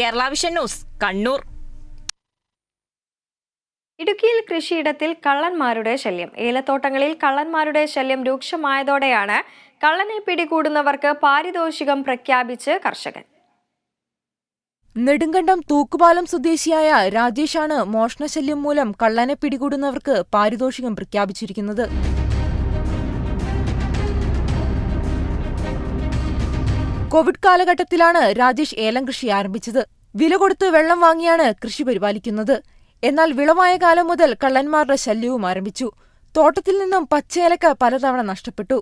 Kerala vision news, Kannur. ഇടുക്കിയിൽ കൃഷിയിടത്തിൽ കള്ളന്മാരുടെ ശല്യം. ഏലത്തോട്ടങ്ങളിൽ കള്ളന്മാരുടെ ശല്യം രൂക്ഷമായതോടെയാണ് കള്ളനെ പിടികൂടുന്നവർക്ക് പാരിതോഷികം പ്രഖ്യാപിച്ച് കർഷകൻ. നെടുങ്കണ്ടം തൂക്കുപാലം സ്വദേശിയായ രാജേഷാണ് മോഷണശല്യം മൂലം കള്ളനെ പിടികൂടുന്നവർക്ക് പാരിതോഷികം പ്രഖ്യാപിച്ചിരിക്കുന്നത്. കോവിഡ് കാലഘട്ടത്തിലാണ് രാജേഷ് ഏലം കൃഷി ആരംഭിച്ചത്. വില കൊടുത്ത് വെള്ളം വാങ്ങിയാണ് കൃഷി പരിപാലിക്കുന്നത്. എന്നാൽ വിളവായ കാലം മുതൽ കള്ളന്മാരുടെ ശല്യവും ആരംഭിച്ചു. തോട്ടത്തിൽ നിന്നും പച്ചയേലക്ക പലതവണ നഷ്ടപ്പെട്ടു.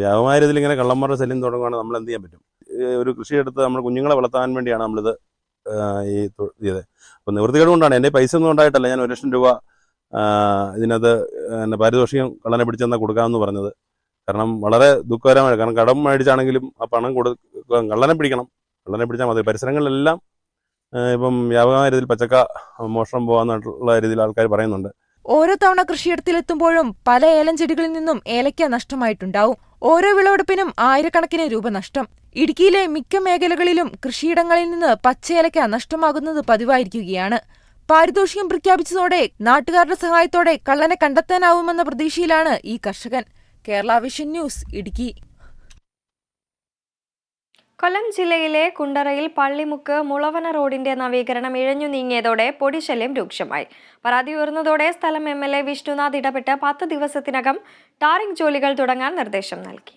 വ്യാപകമായ രീതിയിൽ ഇങ്ങനെ കള്ളന്മാരുടെ ശല്യം തുടങ്ങുകയാണ്. നമ്മൾ എന്ത് ചെയ്യാൻ പറ്റും? ഒരു കൃഷിയെടുത്ത് നമ്മൾ കുഞ്ഞുങ്ങളെ വളർത്താൻ വേണ്ടിയാണ് നമ്മളിത് ചെയ്തത്. അപ്പോൾ നിവൃത്തികേട് കൊണ്ടാണ്. എൻ്റെ പൈസ ഒന്നും ഉണ്ടായിട്ടല്ല ഞാൻ 1 ലക്ഷം രൂപ ഇതിനകത്ത് പാരിതോഷികം കള്ളനെ പിടിച്ചെന്നാൽ കൊടുക്കാമെന്ന് പറഞ്ഞത്. കാരണം വളരെ ദുഃഖകരമാണ്. കാരണം കടം മേടിച്ചാണെങ്കിലും ആ പണം കള്ളനെ പിടിക്കണം. കള്ളനെ പിടിച്ചാൽ മതി. പരിസരങ്ങളിലെല്ലാം ഇപ്പം വ്യാപകമായ രീതിയിൽ പച്ചക്ക മോഷണം പോകാന്നുള്ള രീതിയിൽ ആൾക്കാർ പറയുന്നുണ്ട്. ഓരോ തവണ കൃഷിയിടത്തിലെത്തുമ്പോഴും പല ഏലം ചെടികളിൽ നിന്നും ഏലക്ക നഷ്ടമായിട്ടുണ്ടാവും. ഓരോ വിളവെടുപ്പിനും ആയിരക്കണക്കിന് രൂപ നഷ്ടം. ഇടുക്കിയിലെ മിക്ക മേഖലകളിലും കൃഷിയിടങ്ങളിൽ നിന്ന് പച്ചയേലക്ക നഷ്ടമാകുന്നത് പതിവായിരിക്കുകയാണ്. പാരിതോഷികം പ്രഖ്യാപിച്ചതോടെ നാട്ടുകാരുടെ സഹായത്തോടെ കള്ളനെ കണ്ടെത്താനാവുമെന്ന പ്രതീക്ഷയിലാണ് ഈ കർഷകൻ. Kerala vision news, Idukki. കൊല്ലം ജില്ലയിലെ കുണ്ടറയിൽ പള്ളിമുക്ക് മുളവന റോഡിന്റെ നവീകരണം ഇഴഞ്ഞു നീങ്ങിയതോടെ പൊടിശല്യം രൂക്ഷമായി. പരാതി ഉയർന്നതോടെ സ്ഥലം MLA വിഷ്ണുനാഥ് ഇടപെട്ട് 10 ദിവസത്തിനകം ടാറിംഗ് ജോലികൾ തുടങ്ങാൻ നിർദ്ദേശം നൽകി.